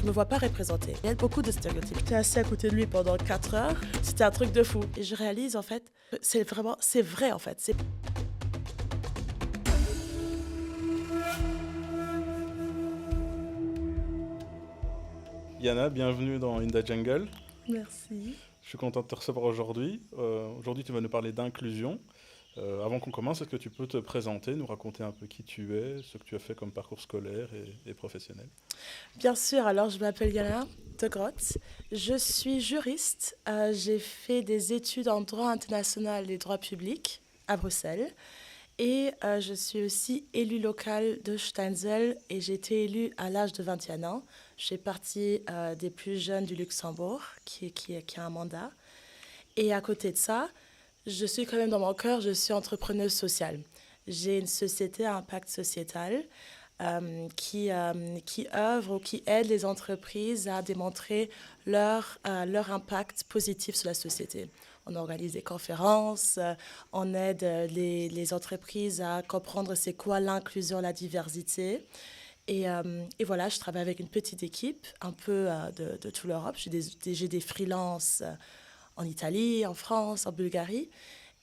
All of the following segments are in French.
me vois pas représentée. Il y a beaucoup de stéréotypes. J'étais assis à côté de lui pendant 4 heures. C'était un truc de fou. Et je réalise, en fait, c'est vrai, en fait. Yana, bienvenue dans In the Jungle. Merci. Je suis content de te recevoir aujourd'hui. Aujourd'hui, tu vas nous parler d'inclusion. Avant qu'on commence, est-ce que tu peux te présenter, nous raconter un peu qui tu es, ce que tu as fait comme parcours scolaire et professionnel? Bien sûr, alors je m'appelle Yana de Grotte. Je suis juriste. J'ai fait des études en droit international et droit public à Bruxelles. Et je suis aussi élue locale de Steinzel et j'ai été élue à l'âge de 21 ans. Je fais partie des plus jeunes du Luxembourg qui a un mandat. Et à côté de ça, je suis quand même dans mon cœur, je suis entrepreneuse sociale. J'ai une société à impact sociétal qui œuvre ou qui aide les entreprises à démontrer leur impact positif sur la société. On organise des conférences, on aide les entreprises à comprendre c'est quoi l'inclusion, la diversité. Et voilà, je travaille avec une petite équipe, un peu de toute l'Europe. J'ai des freelances en Italie, en France, en Bulgarie,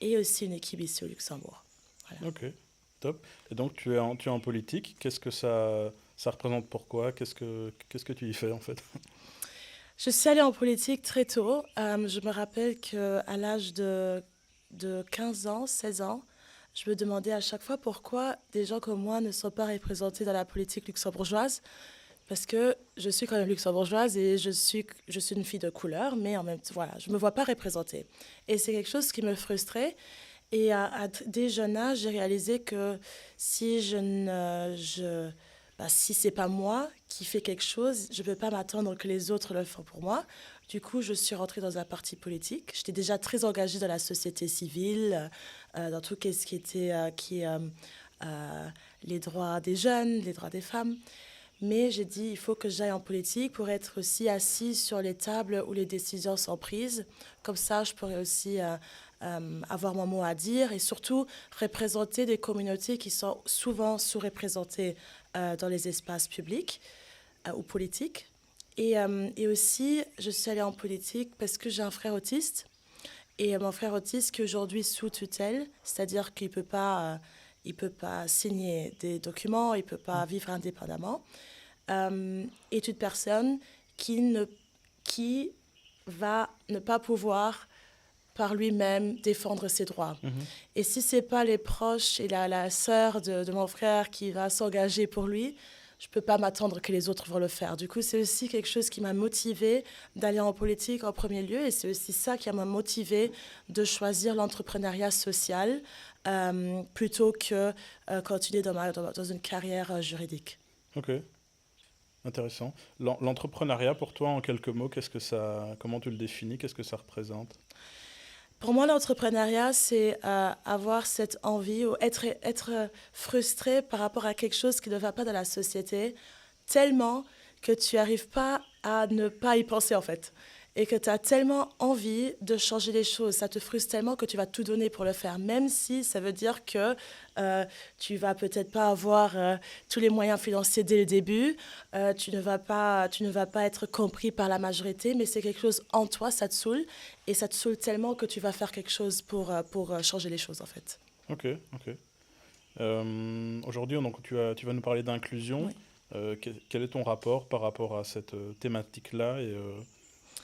et aussi une équipe ici au Luxembourg. Voilà. Ok, top. Et donc, tu es en politique. Qu'est-ce que ça représente pour quoi? Qu'est-ce que tu y fais en fait? Je suis allée en politique très tôt. Je me rappelle qu'à l'âge de 15 ans, 16 ans, je me demandais à chaque fois pourquoi des gens comme moi ne sont pas représentés dans la politique luxembourgeoise. Parce que je suis quand même luxembourgeoise et je suis une fille de couleur, mais en même temps, voilà, je ne me vois pas représentée. Et c'est quelque chose qui me frustrait. Et dès jeune âge, j'ai réalisé que si si c'est pas moi qui fais quelque chose, je peux pas m'attendre que les autres le font pour moi. Du coup, je suis rentrée dans un parti politique. J'étais déjà très engagée dans la société civile, dans tout ce qui était les droits des jeunes, les droits des femmes. Mais j'ai dit, il faut que j'aille en politique pour être aussi assise sur les tables où les décisions sont prises. Comme ça, je pourrais aussi avoir mon mot à dire et surtout représenter des communautés qui sont souvent sous-représentées dans les espaces publics ou politiques. Et aussi, je suis allée en politique parce que j'ai un frère autiste. Et mon frère autiste qui est aujourd'hui sous tutelle, c'est-à-dire qu'il il peut pas signer des documents, il peut pas vivre indépendamment, est une personne qui va ne pas pouvoir par lui-même défendre ses droits. Mhm. Et si c'est pas les proches et la sœur de mon frère qui va s'engager pour lui, je peux pas m'attendre que les autres vont le faire. Du coup, c'est aussi quelque chose qui m'a motivée d'aller en politique en premier lieu, et c'est aussi ça qui m'a motivée de choisir l'entrepreneuriat social plutôt que continuer dans une carrière juridique. Ok, intéressant. L'entrepreneuriat, pour toi, en quelques mots, comment tu le définis? Qu'est-ce que ça représente? Pour moi, l'entrepreneuriat, c'est avoir cette envie ou être frustré par rapport à quelque chose qui ne va pas dans la société, tellement que tu n'arrives pas à ne pas y penser en fait. Et que tu as tellement envie de changer les choses, ça te frustre tellement que tu vas tout donner pour le faire, même si ça veut dire que tu vas peut-être pas avoir tous les moyens financiers dès le début, tu ne vas pas être compris par la majorité, mais c'est quelque chose en toi, ça te saoule, et ça te saoule tellement que tu vas faire quelque chose pour changer les choses en fait. Ok, ok. Aujourd'hui, donc, tu vas nous parler d'inclusion. Oui. Quel est ton rapport par rapport à cette thématique-là et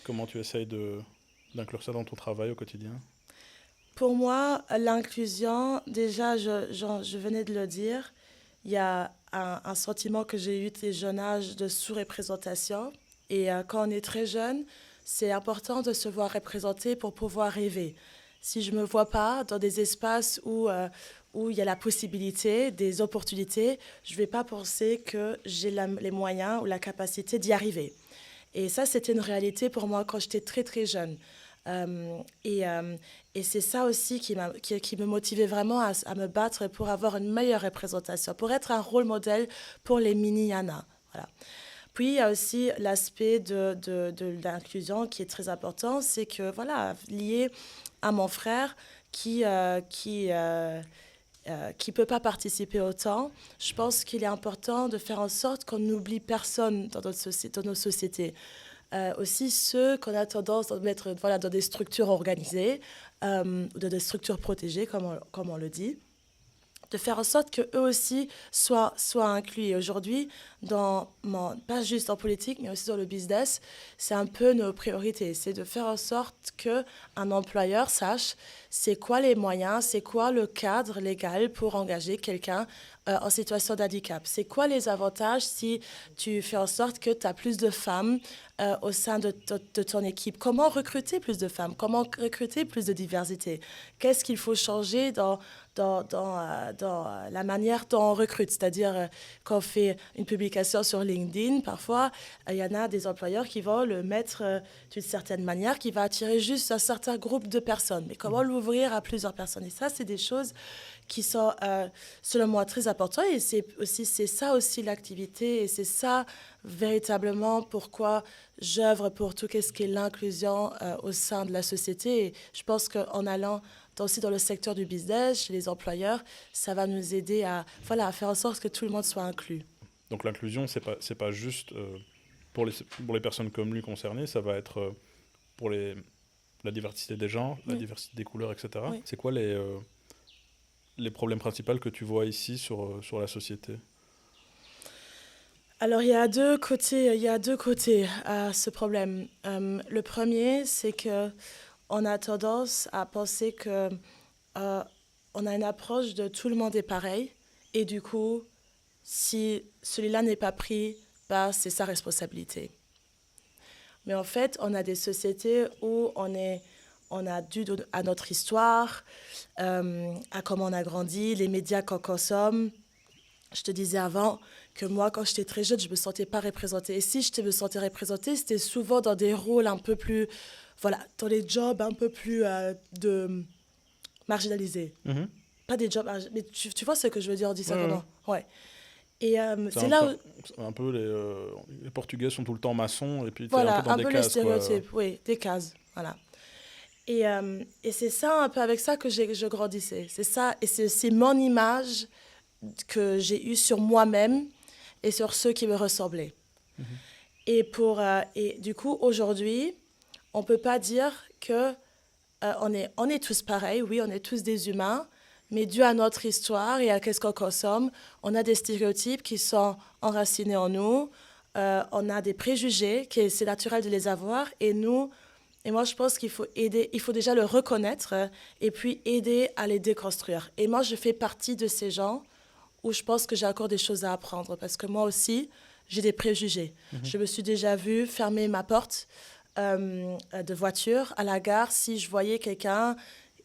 comment tu essayes d'inclure ça dans ton travail au quotidien? Pour moi, l'inclusion, déjà, je venais de le dire, il y a un sentiment que j'ai eu dès jeune âge de sous-représentation. Et quand on est très jeune, c'est important de se voir représenté pour pouvoir rêver. Si je ne me vois pas dans des espaces où il y a la possibilité, des opportunités, je ne vais pas penser que j'ai les moyens ou la capacité d'y arriver. Et ça, c'était une réalité pour moi quand j'étais très, très jeune. Euh, et euh, et c'est ça aussi qui me motivait vraiment à me battre pour avoir une meilleure représentation, pour être un rôle modèle pour les mini-Yana. Voilà. Puis il y a aussi l'aspect de l'inclusion qui est très important, c'est que, voilà, lié à mon frère qui, qui ne peut pas participer autant, je pense qu'il est important de faire en sorte qu'on n'oublie personne dans nos sociétés. Aussi ceux qu'on a tendance à mettre dans des structures organisées ou dans des structures protégées, comme on le dit, de faire en sorte qu'eux aussi soient inclus. Et aujourd'hui, pas juste en politique, mais aussi dans le business, c'est un peu nos priorités. C'est de faire en sorte qu'un employeur sache c'est quoi les moyens, c'est quoi le cadre légal pour engager quelqu'un en situation de handicap. C'est quoi les avantages si tu fais en sorte que tu as plus de femmes au sein de ton équipe. Comment recruter plus de femmes? Comment recruter plus de diversité? Qu'est-ce qu'il faut changer dans la manière dont on recrute? C'est-à-dire, quand on fait une publication sur LinkedIn, parfois, il y en a des employeurs qui vont le mettre d'une certaine manière, qui va attirer juste un certain groupe de personnes. Mais comment l'ouvrir à plusieurs personnes? Et ça, c'est des choses qui sont, selon moi, très importantes. Et c'est ça aussi l'activité. Et c'est ça, véritablement, pourquoi j'œuvre pour tout ce qui est l'inclusion au sein de la société. Et je pense qu'en allant aussi dans le secteur du business, chez les employeurs, ça va nous aider à faire en sorte que tout le monde soit inclus. Donc l'inclusion, c'est pas juste pour les personnes comme lui concernées, ça va être pour la diversité des genres, la diversité des couleurs, etc. Oui. C'est quoi les problèmes principaux que tu vois ici sur la société? Alors, il y a deux côtés à ce problème. Le premier, c'est qu'on a tendance à penser qu'on a une approche de tout le monde est pareil. Et du coup, si celui-là n'est pas pris, c'est sa responsabilité. Mais en fait, on a des sociétés où on a dû à notre histoire, à comment on a grandi, les médias qu'on consomme. Je te disais avant que moi, quand j'étais très jeune, je ne me sentais pas représentée. Et si je me sentais représentée, c'était souvent dans des rôles un peu plus... dans les jobs un peu plus marginalisés. Mm-hmm. Pas des jobs... Mais tu vois ce que je veux dire, on dit ça comment? Ouais. Et c'est là où... Un peu les Portugais sont tout le temps maçons, et puis tu es un peu dans des cases. Les stéréotypes, oui, des cases, voilà. Et c'est ça, un peu avec ça que je grandissais. C'est ça, et c'est mon image que j'ai eue sur moi-même et sur ceux qui me ressemblaient. Mm-hmm. Et du coup, aujourd'hui, on ne peut pas dire que on est tous pareils, oui, on est tous des humains, mais dû à notre histoire et à ce qu'on consomme, on a des stéréotypes qui sont enracinés en nous, on a des préjugés, c'est naturel de les avoir, et moi, je pense qu'il faut il faut déjà le reconnaître et puis aider à les déconstruire. Et moi, je fais partie de ces gens où je pense que j'ai encore des choses à apprendre, parce que moi aussi, j'ai des préjugés. Mm-hmm. Je me suis déjà vue fermer ma porte de voiture à la gare si je voyais quelqu'un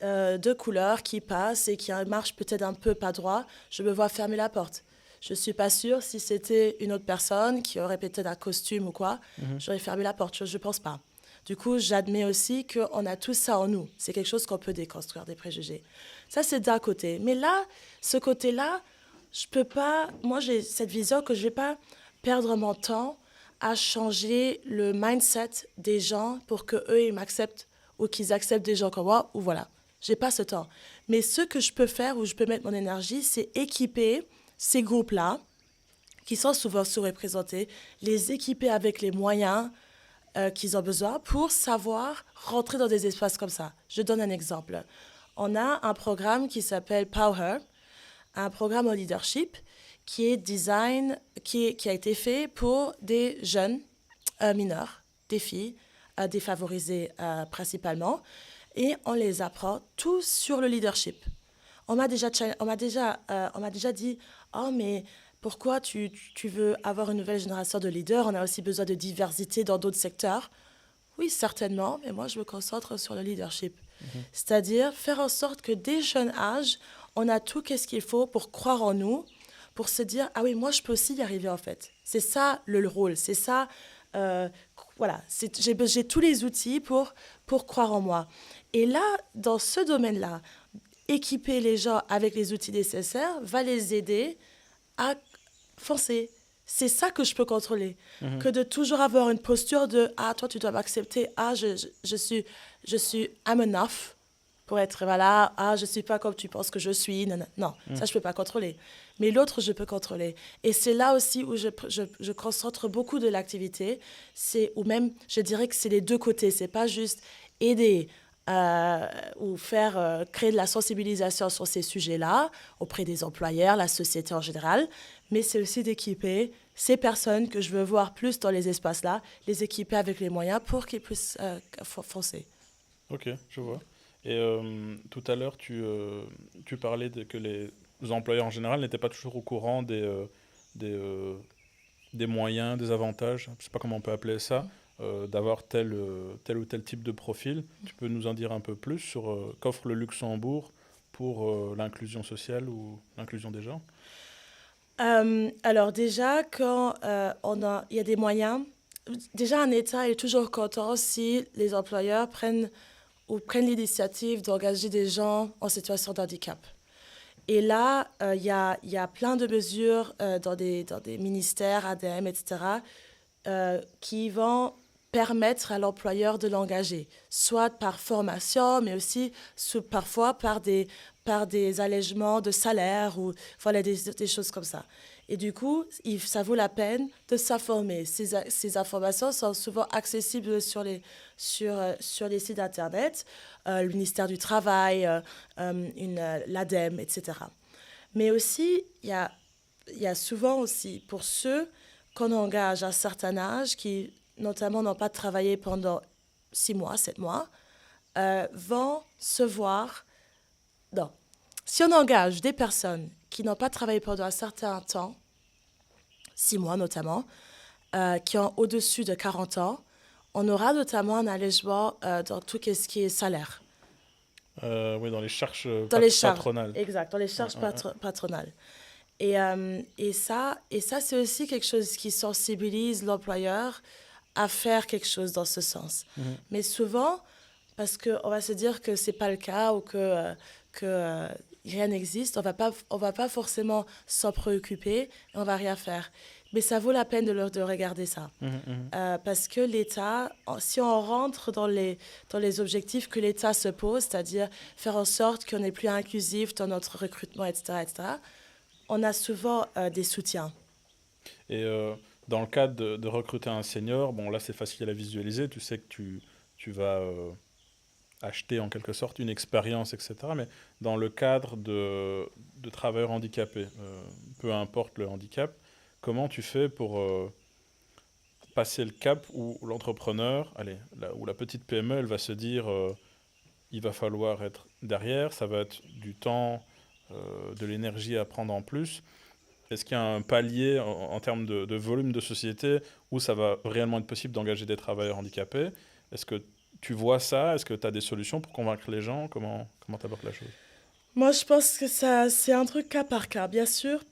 de couleur qui passe et qui marche peut-être un peu pas droit, je me vois fermer la porte. Je ne suis pas sûre si c'était une autre personne qui aurait peut-être un costume ou quoi, j'aurais fermé la porte, je ne pense pas. Du coup, j'admets aussi qu'on a tout ça en nous. C'est quelque chose qu'on peut déconstruire, des préjugés. Ça, c'est d'un côté. Mais là, ce côté-là, je peux pas... Moi, j'ai cette vision que je ne vais pas perdre mon temps à changer le mindset des gens pour qu'eux, ils m'acceptent ou qu'ils acceptent des gens comme moi, ou voilà. Je n'ai pas ce temps. Mais ce que je peux faire, où je peux mettre mon énergie, c'est équiper ces groupes-là, qui sont souvent sous-représentés, les équiper avec les moyens qu'ils ont besoin pour savoir rentrer dans des espaces comme ça. Je donne un exemple. On a un programme qui s'appelle Power, un programme en leadership qui est qui a été fait pour des jeunes mineurs, des filles, défavorisées principalement, et on les apprend tous sur le leadership. On m'a déjà dit « Oh, mais pourquoi tu veux avoir une nouvelle génération de leaders? On a aussi besoin de diversité dans d'autres secteurs. » Oui, certainement, mais moi, je me concentre sur le leadership. Mm-hmm. C'est-à-dire faire en sorte que dès jeune âge, on a tout ce qu'il faut pour croire en nous, pour se dire « Ah oui, moi, je peux aussi y arriver, en fait. » C'est ça le rôle, c'est ça... voilà, j'ai tous les outils pour croire en moi. Et là, dans ce domaine-là, équiper les gens avec les outils nécessaires va les aider à foncer. C'est ça que je peux contrôler. Mm-hmm. Que de toujours avoir une posture de « Ah, toi, tu dois m'accepter. Ah, je suis I'm enough. » pour être, voilà, je ne suis pas comme tu penses que je suis. Non, ça, je ne peux pas contrôler. Mais l'autre, je peux contrôler. Et c'est là aussi où je concentre beaucoup de l'activité. Ou même, je dirais que c'est les deux côtés. Ce n'est pas juste aider ou créer de la sensibilisation sur ces sujets-là auprès des employeurs, la société en général, mais c'est aussi d'équiper ces personnes que je veux voir plus dans les espaces-là, les équiper avec les moyens pour qu'ils puissent foncer. Ok, je vois. Et tout à l'heure, tu parlais que les employeurs en général n'étaient pas toujours au courant des moyens, des avantages, je ne sais pas comment on peut appeler ça, d'avoir tel ou tel type de profil. Tu peux nous en dire un peu plus sur qu'offre le Luxembourg pour l'inclusion sociale ou l'inclusion des gens? Alors déjà, quand il y a des moyens, déjà un État est toujours content si les employeurs prennent l'initiative d'engager des gens en situation de handicap. Et là, il y a plein de mesures dans des ministères, ADM, etc., qui vont permettre à l'employeur de l'engager, soit par formation, mais aussi parfois par des allègements de salaire ou voilà, des choses comme ça. Et du coup, ça vaut la peine de s'informer. Ces informations sont souvent accessibles sur les sites Internet, le ministère du Travail, l'ADEME, etc. Mais aussi, il y a souvent aussi, pour ceux qu'on engage à un certain âge, qui notamment n'ont pas travaillé pendant 6 mois, 7 mois, vont se voir... Non. Si on engage des personnes qui n'ont pas travaillé pendant un certain temps, 6 mois notamment, qui ont au-dessus de 40 ans, on aura notamment un allègement dans tout ce qui est salaire. Oui, dans les charges patronales. Exact, dans les charges patronales. Et ça, c'est aussi quelque chose qui sensibilise l'employeur à faire quelque chose dans ce sens. Mais souvent, parce qu'on va se dire que ce n'est pas le cas ou que rien n'existe, on va pas forcément s'en préoccuper et on ne va rien faire. Mais ça vaut la peine de regarder ça. Parce que l'État, si on rentre dans les objectifs que l'État se pose, c'est-à-dire faire en sorte qu'on est plus inclusif dans notre recrutement, etc., on a souvent des soutiens. Et dans le cadre de recruter un senior, bon là c'est facile à visualiser, tu sais que tu vas acheter en quelque sorte une expérience, etc. Mais dans le cadre de travailleurs handicapés, peu importe le handicap, comment tu fais pour passer le cap où l'entrepreneur, où la petite PME, elle va se dire il va falloir être derrière, ça va être du temps, de l'énergie à prendre en plus. Est-ce qu'il y a un palier en termes de volume de société où ça va réellement être possible d'engager des travailleurs handicapés? Est-ce que tu vois ça? Est-ce que tu as des solutions pour convaincre les gens? Comment tu abordes la chose? Moi, je pense que c'est un truc cas par cas, bien sûr.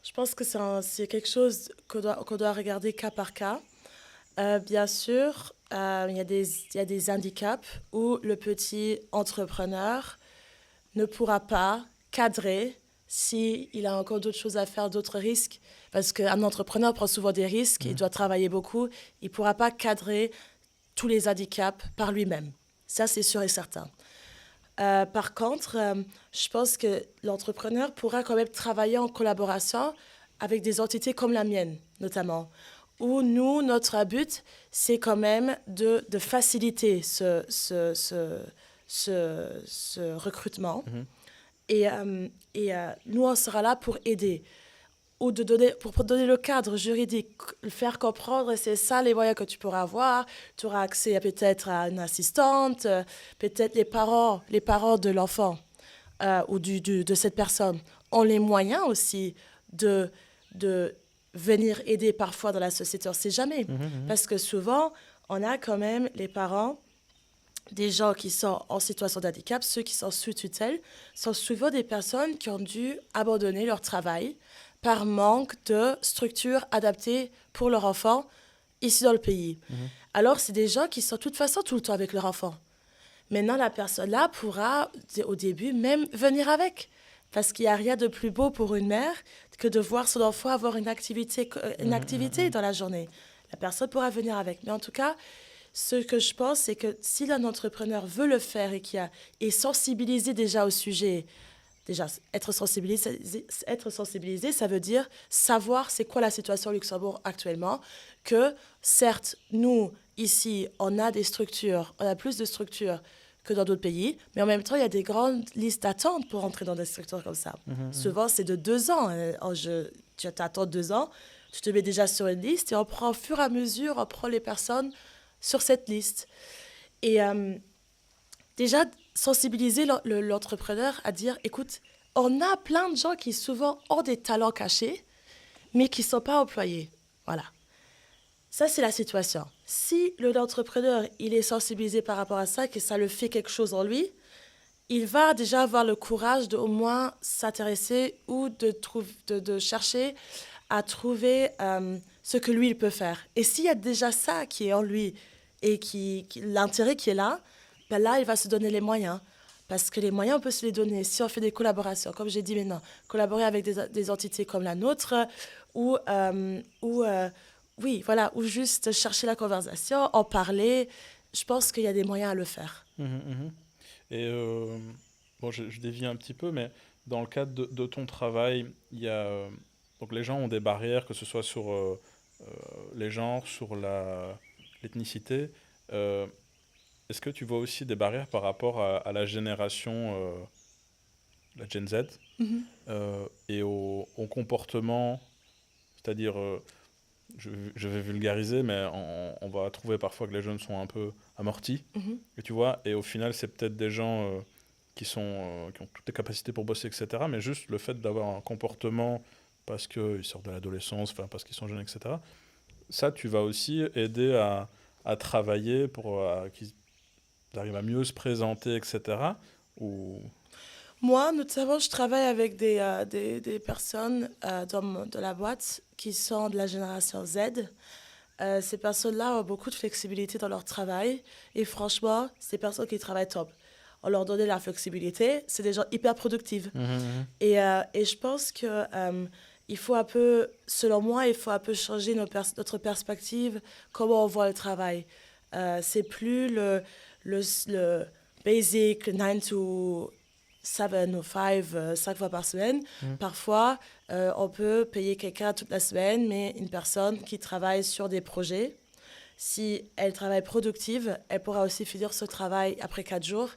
Je pense que c'est quelque chose qu'on doit regarder cas par cas. Bien sûr, il y a des handicaps où le petit entrepreneur ne pourra pas cadrer s'il a encore d'autres choses à faire, d'autres risques. Parce qu'un entrepreneur prend souvent des risques, il doit travailler beaucoup. Il ne pourra pas cadrer tous les handicaps par lui-même. Ça, c'est sûr et certain. Par contre, je pense que l'entrepreneur pourra quand même travailler en collaboration avec des entités comme la mienne, notamment, où nous, notre but, c'est quand même de faciliter ce recrutement. Et nous, on sera là pour aider, ou pour donner le cadre juridique, faire comprendre, c'est ça les moyens que tu pourras avoir. Tu auras accès peut-être à une assistante, peut-être les parents de l'enfant ou de cette personne ont les moyens aussi de venir aider parfois dans la société. On ne sait jamais, parce que souvent, on a quand même les parents des gens qui sont en situation de handicap, ceux qui sont sous tutelle, sont souvent des personnes qui ont dû abandonner leur travail par manque de structures adaptées pour leur enfant ici dans le pays. Alors, c'est des gens qui sont de toute façon tout le temps avec leur enfant. Maintenant, la personne-là pourra, au début, même venir avec. Parce qu'il n'y a rien de plus beau pour une mère que de voir son enfant avoir une activité dans la journée. La personne pourra venir avec. Mais en tout cas, ce que je pense, c'est que si un entrepreneur veut le faire et qui est sensibilisé déjà au sujet, déjà, être sensibilisé, ça veut dire savoir c'est quoi la situation au Luxembourg actuellement, que certes, nous, ici, on a des structures, on a plus de structures que dans d'autres pays, mais en même temps, il y a des grandes listes d'attente pour entrer dans des structures comme ça. Souvent, c'est de 2 ans. Tu attends 2 ans, tu te mets déjà sur une liste et on prend au fur et à mesure, on prend les personnes sur cette liste. Et déjà, sensibiliser l'entrepreneur à dire, écoute, on a plein de gens qui souvent ont des talents cachés, mais qui ne sont pas employés. Voilà. Ça, c'est la situation. Si l'entrepreneur, il est sensibilisé par rapport à ça, que ça le fait quelque chose en lui, il va déjà avoir le courage de au moins s'intéresser ou de chercher à trouver ce que lui, il peut faire. Et s'il y a déjà ça qui est en lui et l'intérêt qui est là, ben là, il va se donner les moyens. Parce que les moyens, on peut se les donner si on fait des collaborations, comme j'ai dit maintenant, collaborer avec des entités comme la nôtre ou oui, voilà, ou juste chercher la conversation, en parler. Je pense qu'il y a des moyens à le faire. Et bon, je dévie un petit peu, mais dans le cadre de ton travail, il y a donc les gens ont des barrières, que ce soit sur les genres, sur l'ethnicité. Est-ce que tu vois aussi des barrières par rapport à la génération, la Gen Z, et au comportement, c'est-à-dire, je vais vulgariser, mais on va trouver parfois que les jeunes sont un peu amortis, et tu vois, et au final, c'est peut-être des gens qui ont toutes les capacités pour bosser, etc., mais juste le fait d'avoir un comportement parce qu'ils sortent de l'adolescence, enfin, parce qu'ils sont jeunes, etc., ça, tu vas aussi aider à travailler pour qu'ils arrivent à mieux se présenter, etc., ou... Moi, notamment, je travaille avec des personnes de la boîte qui sont de la génération Z. Ces personnes-là ont beaucoup de flexibilité dans leur travail. Et franchement, c'est des personnes qui travaillent top. On leur donnait la flexibilité. C'est des gens hyper productifs. Et je pense que il faut un peu, selon moi, il faut un peu changer notre perspective, comment on voit le travail. C'est plus le basic 9 to 7 ou 5, 5 fois par semaine. Parfois, on peut payer quelqu'un toute la semaine, mais une personne qui travaille sur des projets, si elle travaille productive, elle pourra aussi finir ce travail après 4 jours.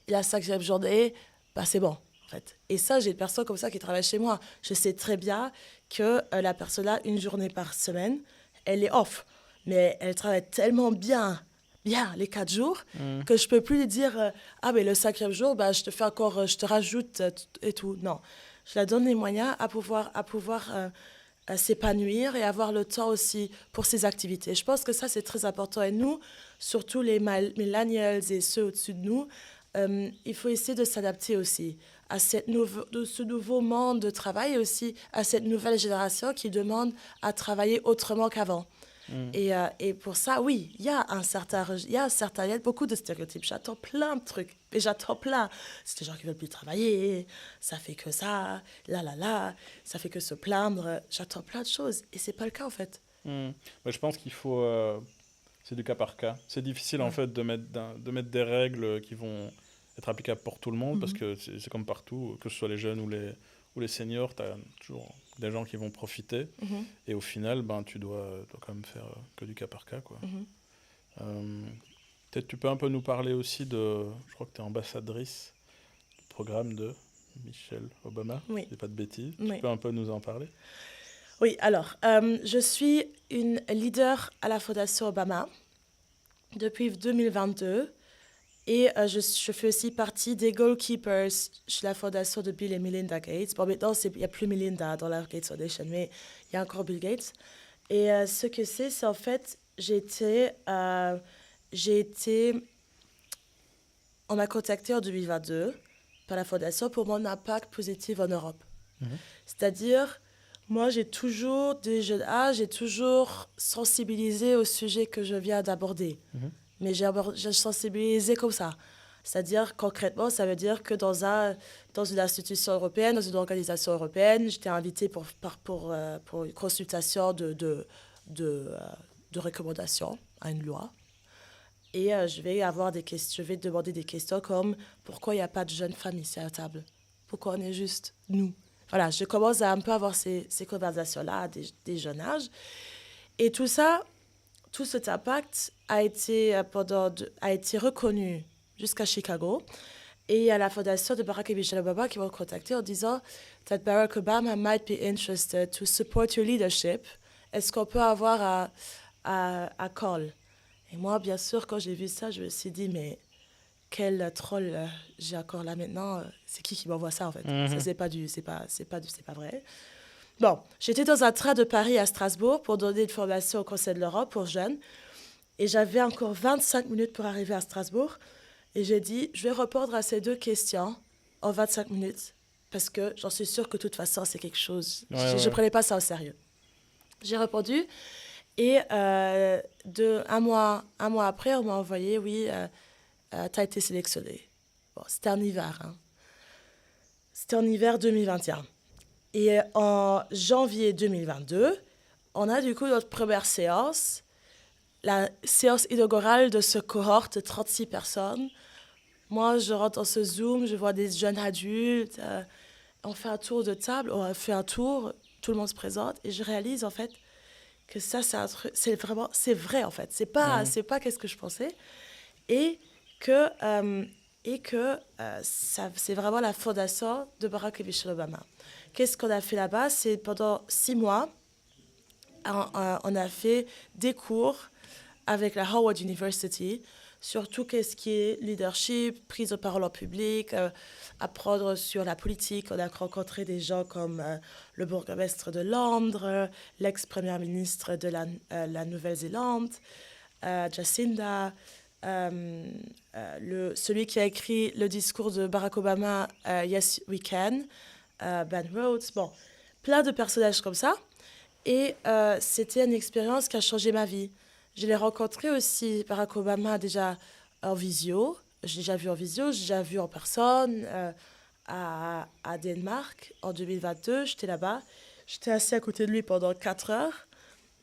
Et la 5e journée, bah, c'est bon, en fait. Et ça, j'ai des personnes comme ça qui travaillent chez moi. Je sais très bien que la personne-là, une journée par semaine, elle est off. Mais elle travaille tellement bien les 4 jours, que je peux plus lui dire ah, mais le 5e jour, bah, je te fais encore, je te rajoute et tout. Non. Je la donne les moyens à pouvoir s'épanouir et avoir le temps aussi pour ses activités. Je pense que ça, c'est très important. Et nous, surtout les millennials et ceux au-dessus de nous, il faut essayer de s'adapter aussi à ce nouveau monde de travail et aussi à cette nouvelle génération qui demande à travailler autrement qu'avant. Et pour ça, oui, il y a beaucoup de stéréotypes. J'attends plein de trucs. Et j'attends plein. C'est des gens qui ne veulent plus travailler. Ça fait que ça. Ça fait que se plaindre. J'attends plein de choses. Et ce n'est pas le cas, en fait. Mais je pense qu'il faut... c'est du cas par cas. C'est difficile, en fait, de mettre des règles qui vont être applicables pour tout le monde, parce que c'est comme partout, que ce soit les jeunes ou les seniors, tu as toujours des gens qui vont profiter. Et au final, ben, tu dois quand même faire que du cas par cas, quoi. Peut-être tu peux un peu nous parler aussi je crois que tu es ambassadrice du programme de Michelle Obama, Oui. si je dis pas de bêtises. Oui. Tu peux un peu nous en parler? Oui, alors, je suis une leader à la Fondation Obama depuis 2022. Et je fais aussi partie des goalkeepers chez la fondation de Bill et Melinda Gates. Bon, maintenant, il n'y a plus Melinda dans la Gates Foundation, mais il y a encore Bill Gates. Et ce que c'est en fait, on m'a contacté en 2022 par la fondation pour mon impact positif en Europe. C'est-à-dire, moi, j'ai toujours sensibilisé au sujet que je viens d'aborder. Mais j'ai sensibilisé comme ça. C'est-à-dire, concrètement, ça veut dire que dans une institution européenne, dans une organisation européenne, j'étais invitée pour une consultation de recommandation à une loi. Et je vais demander des questions comme pourquoi il n'y a pas de jeunes femmes ici à la table? Pourquoi on est juste nous? Voilà, je commence à un peu avoir ces conversations-là à des jeunes âges. Et tout ça, tout cet impact a été reconnu jusqu'à Chicago. Et il y a la fondation de Barack et Michelle Obama qui m'ont contacté en disant that Barack Obama might be interested to support your leadership. Est-ce qu'on peut avoir un call? Et moi, bien sûr, quand j'ai vu ça, je me suis dit, mais quel troll j'ai encore là maintenant? C'est qui m'envoie ça, en fait? Ça, c'est pas vrai. Bon, j'étais dans un train de Paris à Strasbourg pour donner une formation au Conseil de l'Europe pour jeunes. Et j'avais encore 25 minutes pour arriver à Strasbourg. Et j'ai dit, je vais répondre à ces 2 questions en 25 minutes. Parce que j'en suis sûre que de toute façon, c'est quelque chose. Je ne prenais pas ça au sérieux. J'ai répondu. Et un mois après, on m'a envoyé, oui, tu as été sélectionné. Bon, c'était en hiver. Hein. C'était en hiver 2021. Et en janvier 2022, on a du coup notre première séance, la séance inaugurale de ce cohorte de 36 personnes. Moi, je rentre dans ce Zoom, je vois des jeunes adultes, on fait un tour de table, on fait un tour, tout le monde se présente, et je réalise en fait que ça, c'est un truc, c'est vrai en fait, c'est pas qu'est-ce que je pensais, et que ça, c'est vraiment la fondation de Barack et Michelle Obama. Qu'est-ce qu'on a fait là-bas? C'est pendant 6 mois, on a fait des cours avec la Howard University sur tout ce qui est leadership, prise de parole en public, apprendre sur la politique. On a rencontré des gens comme le bourgmestre de Londres, l'ex-première ministre de la Nouvelle-Zélande, Jacinda, celui qui a écrit le discours de Barack Obama, Yes We Can, Ben Rhodes, bon, plein de personnages comme ça. Et c'était une expérience qui a changé ma vie. Je l'ai rencontré aussi, Barack Obama, déjà en visio. J'ai déjà vu en visio, j'ai déjà vu en personne à Danemark en 2022. J'étais là-bas. J'étais assis à côté de lui pendant 4 heures.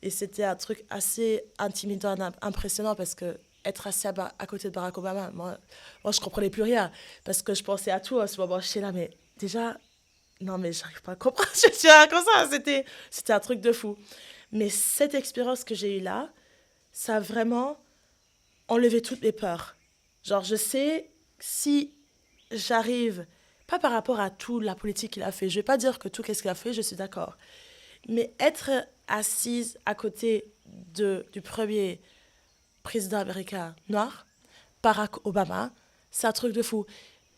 Et c'était un truc assez intimidant, impressionnant, parce que être assis à côté de Barack Obama, moi, je ne comprenais plus rien. Parce que je pensais à tout à ce moment. J'étais là, mais déjà, non, mais j'arrive pas à comprendre. Je suis là comme ça. C'était un truc de fou. Mais cette expérience que j'ai eue là, ça a vraiment enlevé toutes mes peurs. Genre, je sais, si j'arrive, pas par rapport à toute la politique qu'il a fait, je vais pas dire que tout ce qu'il a fait, je suis d'accord. Mais être assise à côté du premier président américain noir, Barack Obama, c'est un truc de fou.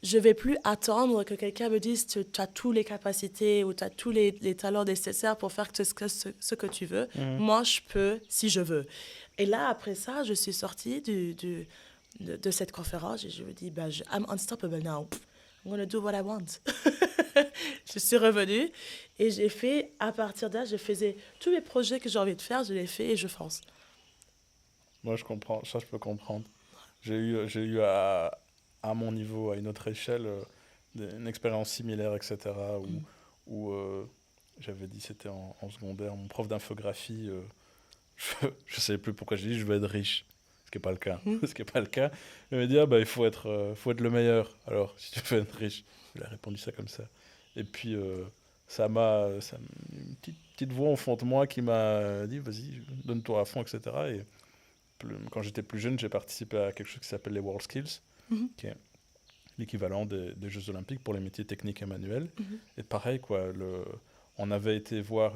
Je vais plus attendre que quelqu'un me dise tu as toutes les capacités ou tu as tous les talents nécessaires pour faire ce que tu veux. Moi, je peux si je veux. Et là, après ça, je suis sortie de cette conférence et je me dis, I'm unstoppable now. I'm going to do what I want. Je suis revenue et j'ai fait, à partir de là, je faisais tous mes projets que j'ai envie de faire, je les fais et je fonce. Moi, je comprends, ça, je peux comprendre. J'ai eu à mon niveau, à une autre échelle, une expérience similaire, etc. Où j'avais dit, c'était en secondaire, mon prof d'infographie, je ne savais plus pourquoi j'ai dit je veux être riche. Ce qui n'est pas le cas. Ce qui est pas le cas. Il m'a dit, il faut être le meilleur. Alors, si tu veux être riche, je lui ai répondu ça comme ça. Et puis, ça m'a une petite voix au fond de moi qui m'a dit, vas-y, donne-toi à fond, etc. Et quand j'étais plus jeune, j'ai participé à quelque chose qui s'appelle les World Skills, qui est l'équivalent des Jeux Olympiques pour les métiers techniques et manuels. Et pareil, quoi, on avait été voir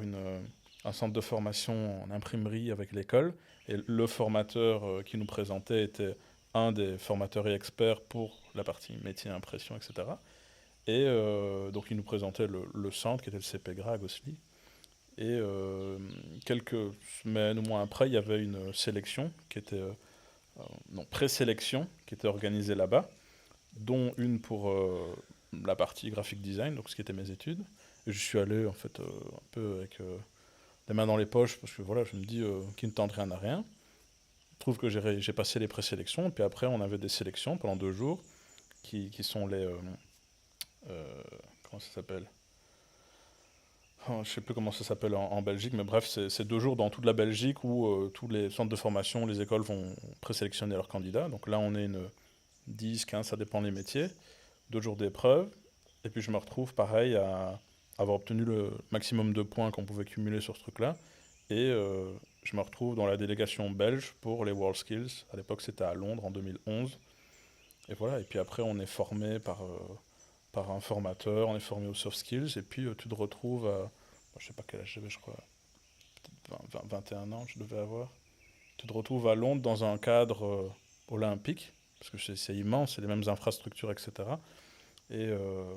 un centre de formation en imprimerie avec l'école, et le formateur qui nous présentait était un des formateurs et experts pour la partie métier, impression, etc. Et donc il nous présentait le centre qui était le CP GRA à Gosselies. Et quelques semaines ou mois après, il y avait une sélection qui était présélection qui était organisée là-bas, dont une pour la partie graphic design, donc ce qui était mes études. Et je suis allé en fait un peu avec les mains dans les poches, parce que voilà, je me dis qui ne tente rien à rien. Je trouve que j'ai passé les présélections, et puis après on avait des sélections pendant 2 jours, qui sont les comment ça s'appelle, je ne sais plus comment ça s'appelle en Belgique, mais bref, c'est 2 jours dans toute la Belgique où tous les centres de formation, les écoles vont présélectionner leurs candidats. Donc là, on est 10, 15, ça dépend des métiers. 2 jours d'épreuve. Et puis je me retrouve pareil à avoir obtenu le maximum de points qu'on pouvait cumuler sur ce truc-là. Et je me retrouve dans la délégation belge pour les WorldSkills. À l'époque, c'était à Londres en 2011. Et voilà, et puis après, on est formé par un formateur, on est formé aux soft skills, et puis tu te retrouves à, je sais pas quel âge j'avais, je crois, peut-être 21 ans, je devais avoir. Tu te retrouves à Londres dans un cadre olympique, parce que c'est immense, c'est les mêmes infrastructures, etc. Et, euh,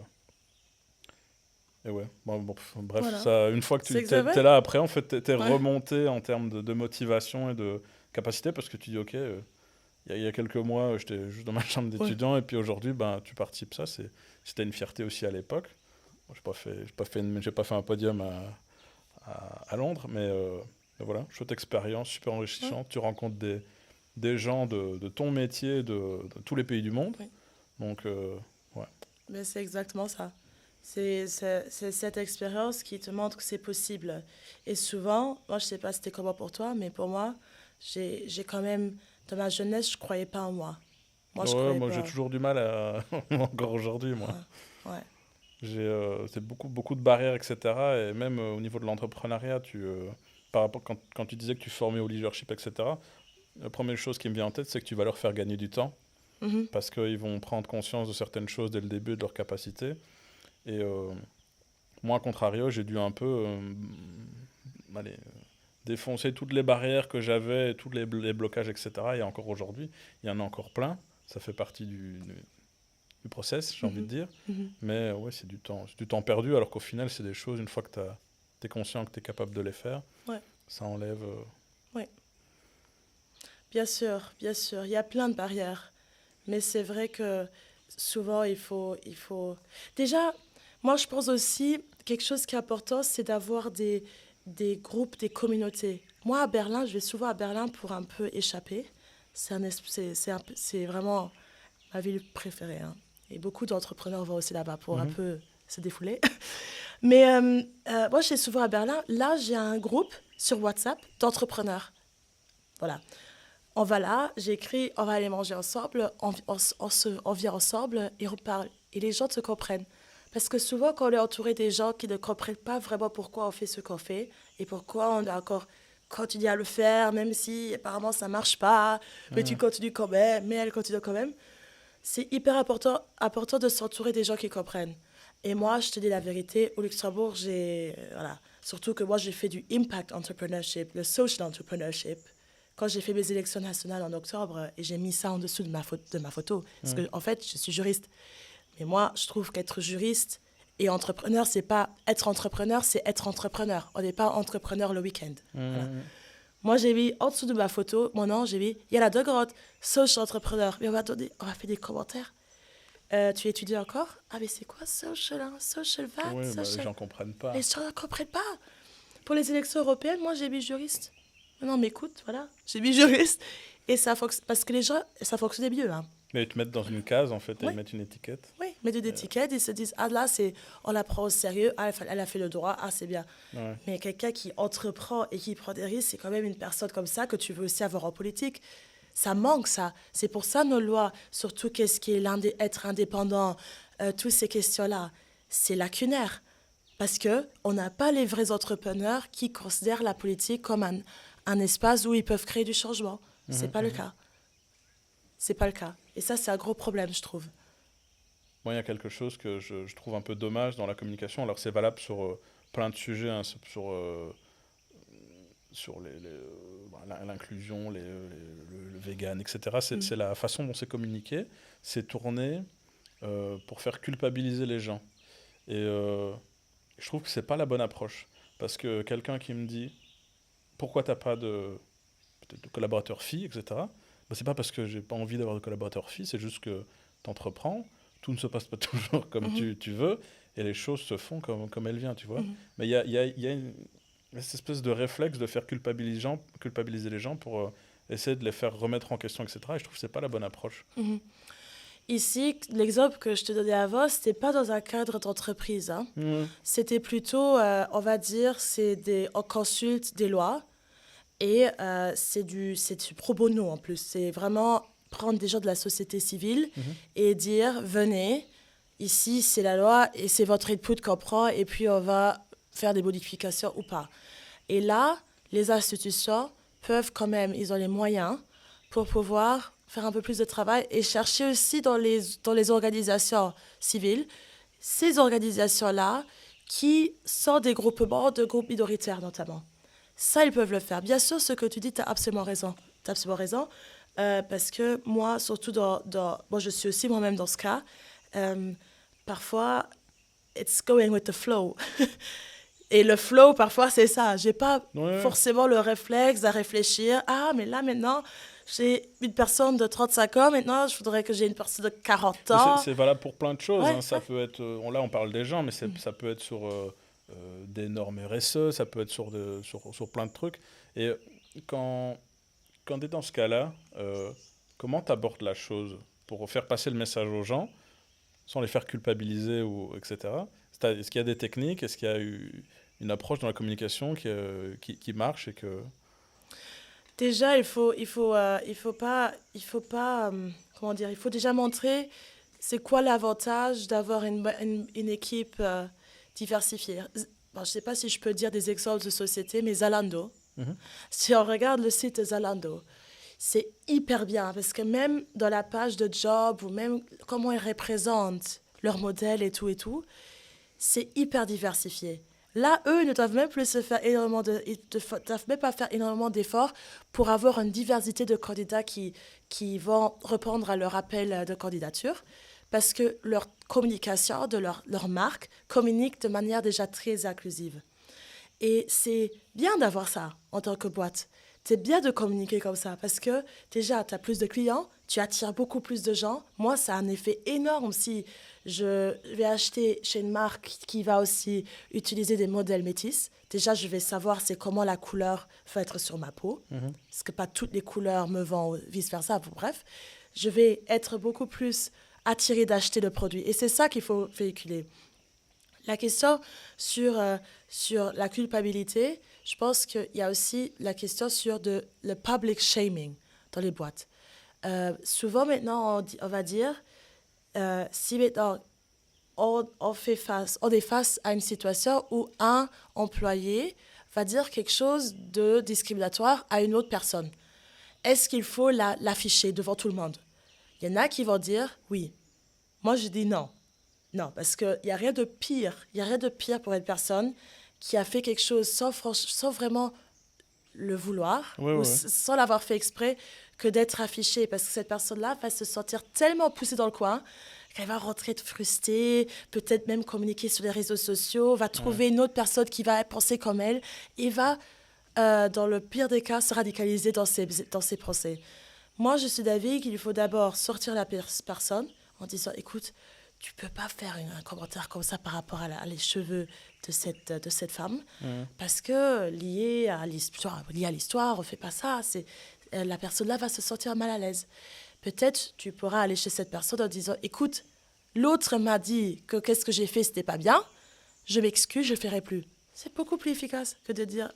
et ouais, bref, Voilà. ça, une fois que tu es là après, en fait, t'es remonté en termes de motivation et de capacité, parce que tu dis, ok, il y a quelques mois, j'étais juste dans ma chambre d'étudiant, et puis aujourd'hui, ben, tu participes ça, c'était une fierté aussi à l'époque. Bon, j'ai pas fait un podium à Londres, mais voilà, chouette expérience, super enrichissante. Tu rencontres des gens de ton métier, de tous les pays du monde. Donc, ouais. Mais c'est exactement ça. C'est cette expérience qui te montre que c'est possible. Et souvent, moi, je sais pas si c'était comment pour toi, mais pour moi, j'ai quand même, dans ma jeunesse, je croyais pas en moi. Moi, je croyais moi pas. j'ai toujours du mal à... encore aujourd'hui, moi. Ouais. C'est beaucoup de barrières, etc. Et même au niveau de l'entrepreneuriat, par rapport, quand tu disais que tu formais au leadership, etc., la première chose qui me vient en tête, c'est que tu vas leur faire gagner du temps. Mhm. Parce qu'ils vont prendre conscience de certaines choses dès le début de leur capacité. Et moi, à contrario, j'ai dû un peu allez, défoncer toutes les barrières que j'avais, tous les blocages, etc. Et encore aujourd'hui, il y en a encore plein. Ça fait partie du process, j'ai envie de dire. Mhm. Mais ouais, c'est du temps perdu, alors qu'au final, c'est des choses, une fois que tu es conscient que tu es capable de les faire, ça enlève... Oui, bien sûr, bien sûr. Il y a plein de barrières. Mais c'est vrai que souvent, il faut... Déjà, moi, je pense aussi, quelque chose qui est important, c'est d'avoir des groupes, des communautés. Moi, à Berlin, je vais souvent à Berlin pour un peu échapper. C'est vraiment ma ville préférée, hein. Et beaucoup d'entrepreneurs vont aussi là-bas pour un peu se défouler. Mais moi, je suis souvent à Berlin. Là, j'ai un groupe sur WhatsApp d'entrepreneurs. Voilà. On va là, j'ai écrit, on va aller manger ensemble, on vient ensemble et on parle. Et les gens te comprennent. Parce que souvent, quand on est entouré des gens qui ne comprennent pas vraiment pourquoi on fait ce qu'on fait et pourquoi on a encore continué à le faire, même si apparemment ça ne marche pas, mais tu continues quand même, mais elle continue quand même, c'est hyper important de s'entourer des gens qui comprennent. Et moi, je te dis la vérité, au Luxembourg, voilà, surtout que moi, j'ai fait du impact entrepreneurship, le social entrepreneurship. Quand j'ai fait mes élections nationales en octobre, et j'ai mis ça en dessous de ma photo, parce que en fait, je suis juriste. Mais moi, je trouve qu'être juriste et entrepreneur, c'est pas être entrepreneur, c'est être entrepreneur. On n'est pas entrepreneur le week-end. Voilà. Moi, j'ai mis en dessous de ma photo, mon nom, j'ai mis Yana de Grotte, social entrepreneur. Mais on m'a fait des commentaires. Tu étudies encore? Ah, mais c'est quoi social, hein? Social VAT? Oui, social... les gens ne comprennent pas. Les gens ne comprennent pas. Pour les élections européennes, moi, j'ai mis juriste. Non, mais écoute, voilà, j'ai mis juriste. Et ça fonctionne, parce que les gens, ça fonctionnait mieux, hein. Mais ils te mettent dans une case, en fait, et ils mettent une étiquette. Oui, mettent une étiquette, ils se disent, ah là, on la prend au sérieux, ah, elle a fait le droit, ah, c'est bien. Ouais. Mais quelqu'un qui entreprend et qui prend des risques, c'est quand même une personne comme ça que tu veux aussi avoir en politique. Ça manque, ça. C'est pour ça nos lois, surtout qu'est-ce qui est être indépendant, toutes ces questions-là, c'est lacunaire. Parce qu'on n'a pas les vrais entrepreneurs qui considèrent la politique comme un espace où ils peuvent créer du changement. C'est pas le cas. C'est pas le cas. Et ça, c'est un gros problème, je trouve. Moi, il y a quelque chose que je trouve un peu dommage dans la communication. Alors, c'est valable sur plein de sujets, hein, sur l'inclusion, le vegan, etc. C'est la façon dont c'est communiqué. C'est tourné pour faire culpabiliser les gens. Et je trouve que c'est pas la bonne approche. Parce que quelqu'un qui me dit pourquoi t'as pas de collaborateurs filles, etc. Ben, c'est pas parce que j'ai pas envie d'avoir de collaborateurs filles, c'est juste que t'entreprends, tout ne se passe pas toujours comme tu veux, et les choses se font comme elles viennent, tu vois. Mais il y a cette espèce de réflexe de faire culpabiliser les gens pour essayer de les faire remettre en question, etc. Et je trouve que c'est pas la bonne approche. ici, l'exemple que je te donnais avant, c'était pas dans un cadre d'entreprise. Hein. C'était plutôt, on va dire, on consulte des lois et c'est du pro bono en plus. C'est vraiment prendre des gens de la société civile et dire, venez, ici c'est la loi et c'est votre input qu'on prend et puis on va faire des modifications ou pas. Et là, les institutions peuvent quand même, ils ont les moyens pour pouvoir faire un peu plus de travail et chercher aussi dans les organisations civiles, ces organisations-là qui sont des groupements de groupes minoritaires notamment. Ça, ils peuvent le faire. Bien sûr, ce que tu dis, tu as absolument raison. Tu as absolument raison. Parce que moi, surtout moi, je suis aussi moi-même dans ce cas, parfois, it's going with the flow. Et le flow, parfois, c'est ça. Je n'ai pas forcément le réflexe à réfléchir. Ah, mais là, maintenant, j'ai une personne de 35 ans. Maintenant, je voudrais que j'ai une personne de 40 ans. C'est valable pour plein de choses. Ouais, hein. Ça peut être... là, on parle des gens, mais ça peut être sur des normes RSE, ça peut être sur plein de trucs. Et quand tu es dans ce cas-là, comment tu abordes la chose pour faire passer le message aux gens, sans les faire culpabiliser, etc. Est-ce qu'il y a des techniques? Est-ce qu'il y a une approche dans la communication qui marche et que... Déjà, il faut déjà montrer c'est quoi l'avantage d'avoir une équipe diversifiée. Bon, je ne sais pas si je peux dire des exemples de sociétés, mais Zalando. Si on regarde le site de Zalando, c'est hyper bien parce que même dans la page de job ou même comment ils représentent leur modèle et tout, c'est hyper diversifié. Là, eux ne doivent même plus doivent même pas faire énormément d'efforts pour avoir une diversité de candidats qui vont répondre à leur appel de candidature parce que leur communication de leur marque communique de manière déjà très inclusive. Et c'est bien d'avoir ça en tant que boîte. C'est bien de communiquer comme ça parce que déjà, tu as plus de clients, tu attires beaucoup plus de gens. Moi, ça a un effet énorme si je vais acheter chez une marque qui va aussi utiliser des modèles métis. Déjà, je vais savoir c'est comment la couleur va être sur ma peau. Parce que pas toutes les couleurs me vont vice-versa. Bref, je vais être beaucoup plus attirée d'acheter le produit. Et c'est ça qu'il faut véhiculer. La question sur la culpabilité, je pense qu'il y a aussi la question sur le public shaming dans les boîtes. Souvent maintenant, on va dire, si maintenant on est face à une situation où un employé va dire quelque chose de discriminatoire à une autre personne, est-ce qu'il faut l'afficher devant tout le monde? Il y en a qui vont dire oui. Moi, je dis non. Non, parce qu'il n'y a rien de pire. Il n'y a rien de pire pour une personne qui a fait quelque chose sans vraiment le vouloir, sans l'avoir fait exprès, que d'être affichée. Parce que cette personne-là va se sentir tellement poussée dans le coin qu'elle va rentrer frustrée, peut-être même communiquer sur les réseaux sociaux, va trouver une autre personne qui va penser comme elle et va, dans le pire des cas, se radicaliser dans ses pensées. Moi, je suis d'avis qu'il faut d'abord sortir la personne en disant, écoute, tu peux pas faire un commentaire comme ça par rapport à les cheveux de cette femme, parce que lié à l'histoire, on fait pas ça. La personne-là va se sentir mal à l'aise. Peut-être tu pourras aller chez cette personne en disant, écoute, l'autre m'a dit que qu'est-ce que j'ai fait, c'était pas bien, je m'excuse, je le ferai plus. C'est beaucoup plus efficace que de dire,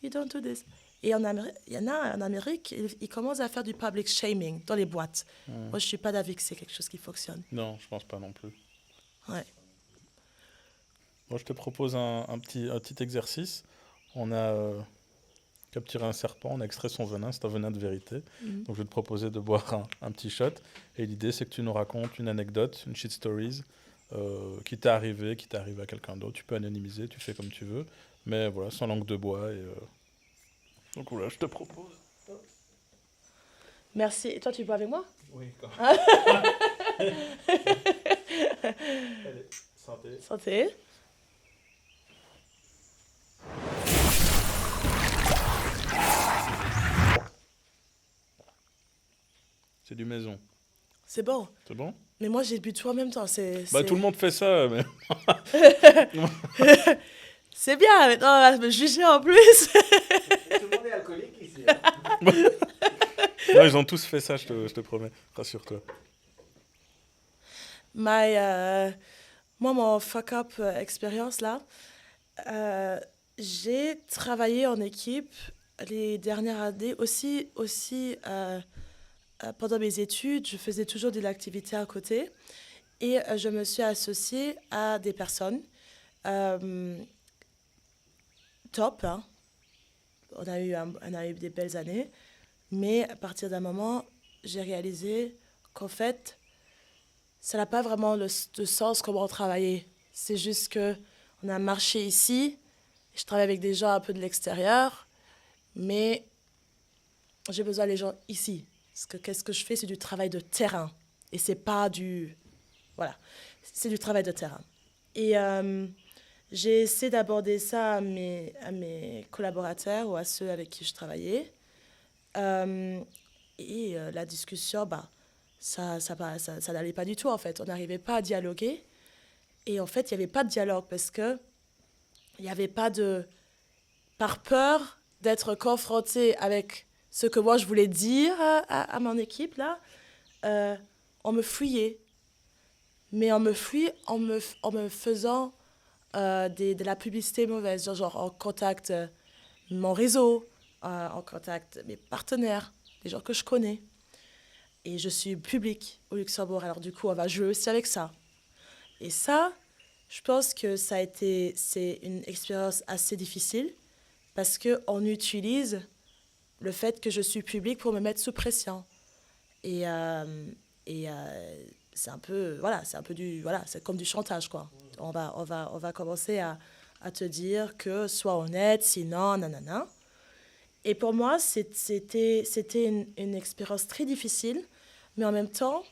you don't do this. Et il y en a en Amérique, ils commencent à faire du public shaming dans les boîtes. Moi, je ne suis pas d'avis que c'est quelque chose qui fonctionne. Non, je ne pense pas non plus. Ouais. Moi, je te propose un petit exercice. On a capturé un serpent, on a extrait son venin, c'est un venin de vérité. Donc, je vais te proposer de boire un petit shot. Et l'idée, c'est que tu nous racontes une anecdote, une shit stories, qui t'est arrivée à quelqu'un d'autre. Tu peux anonymiser, tu fais comme tu veux. Mais voilà, sans langue de bois et... Donc voilà, je te propose. Merci. Et toi, tu bois avec moi? Oui, quand même. Allez, santé. Santé. C'est du maison. C'est bon. C'est bon? Mais moi, j'ai bu tout en même temps. Tout le monde fait ça, mais... C'est bien, maintenant, on va me juger en plus. Tout le monde est alcoolique ici. Non, ils ont tous fait ça, je te promets. Rassure-toi. Moi, mon fuck-up expérience, là, j'ai travaillé en équipe les dernières années. Pendant mes études, je faisais toujours de l'activité à côté. Et je me suis associée à des personnes top, hein. On a eu des belles années. Mais à partir d'un moment, j'ai réalisé qu'en fait, ça n'a pas vraiment de sens comment travailler. C'est juste qu'on a marché ici, je travaille avec des gens un peu de l'extérieur, mais j'ai besoin des gens ici. Parce que qu'est-ce que je fais? C'est du travail de terrain. Et c'est pas du... Voilà, c'est du travail de terrain. Et j'ai essayé d'aborder ça à mes collaborateurs ou à ceux avec qui je travaillais. La discussion, ça n'allait pas du tout, en fait. On n'arrivait pas à dialoguer. Et en fait, il n'y avait pas de dialogue parce que il n'y avait pas de... Par peur d'être confronté avec ce que moi, je voulais dire à mon équipe, là, on me fuyait. Mais on me fuit en me faisant de la publicité mauvaise, genre en contact mon réseau, en contact mes partenaires, les gens que je connais. Et je suis publique au Luxembourg, alors du coup, on va jouer aussi avec ça. Et ça, je pense que c'est une expérience assez difficile parce qu'on utilise le fait que je suis publique pour me mettre sous pression. Et c'est un peu, c'est comme du chantage, quoi. On va commencer à te dire que sois honnête, sinon, nanana. Et pour moi, c'était une expérience très difficile, mais en même temps,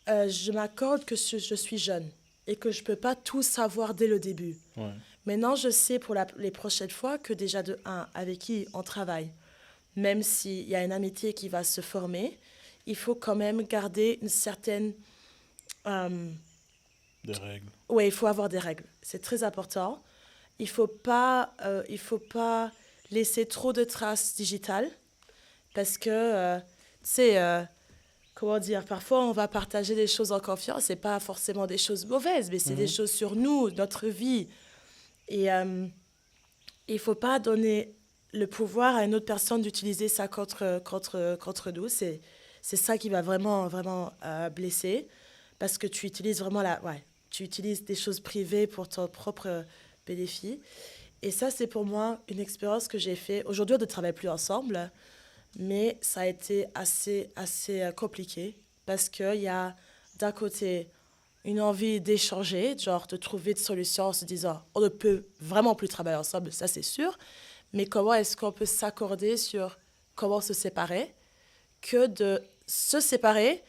je m'accorde que je suis jeune et que je ne peux pas tout savoir dès le début. Ouais. Maintenant, je sais pour les prochaines fois que déjà avec qui on travaille, même s'il y a une amitié qui va se former, il faut quand même garder une certaine... Des règles. Oui, il faut avoir des règles. C'est très important. Il faut pas laisser trop de traces digitales parce que, tu sais, comment dire, parfois on va partager des choses en confiance. C'est pas forcément des choses mauvaises, mais c'est des choses sur nous, notre vie. Et il faut pas donner le pouvoir à une autre personne d'utiliser ça contre nous. C'est ça qui va vraiment, vraiment blesser parce que tu utilises vraiment tu utilises des choses privées pour ton propre bénéfice. Et ça, c'est pour moi une expérience que j'ai fait. Aujourd'hui, on ne travaille plus ensemble, mais ça a été assez compliqué parce qu'il y a d'un côté une envie d'échanger, genre de trouver des solutions en se disant on ne peut vraiment plus travailler ensemble, ça c'est sûr, mais comment est-ce qu'on peut s'accorder sur comment se séparer que de se séparer,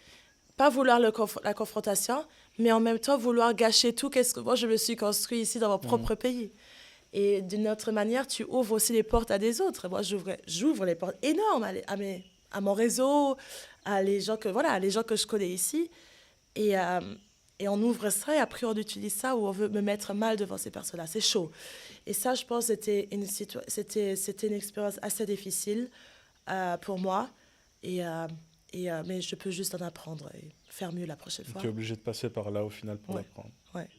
pas vouloir la confrontation, mais en même temps vouloir gâcher tout qu'est-ce que moi je me suis construit ici dans mon propre pays. Et d'une autre manière, tu ouvres aussi les portes à des autres. Moi, j'ouvre les portes énormes à mon réseau, les gens que je connais ici. Et on ouvre ça et après on utilise ça où on veut me mettre mal devant ces personnes-là. C'est chaud. Et ça, je pense, c'était une expérience assez difficile pour moi. Mais je peux juste en apprendre et faire mieux la prochaine fois. Tu es obligé de passer par là au final pour Ouais. l'apprendre. Ouais.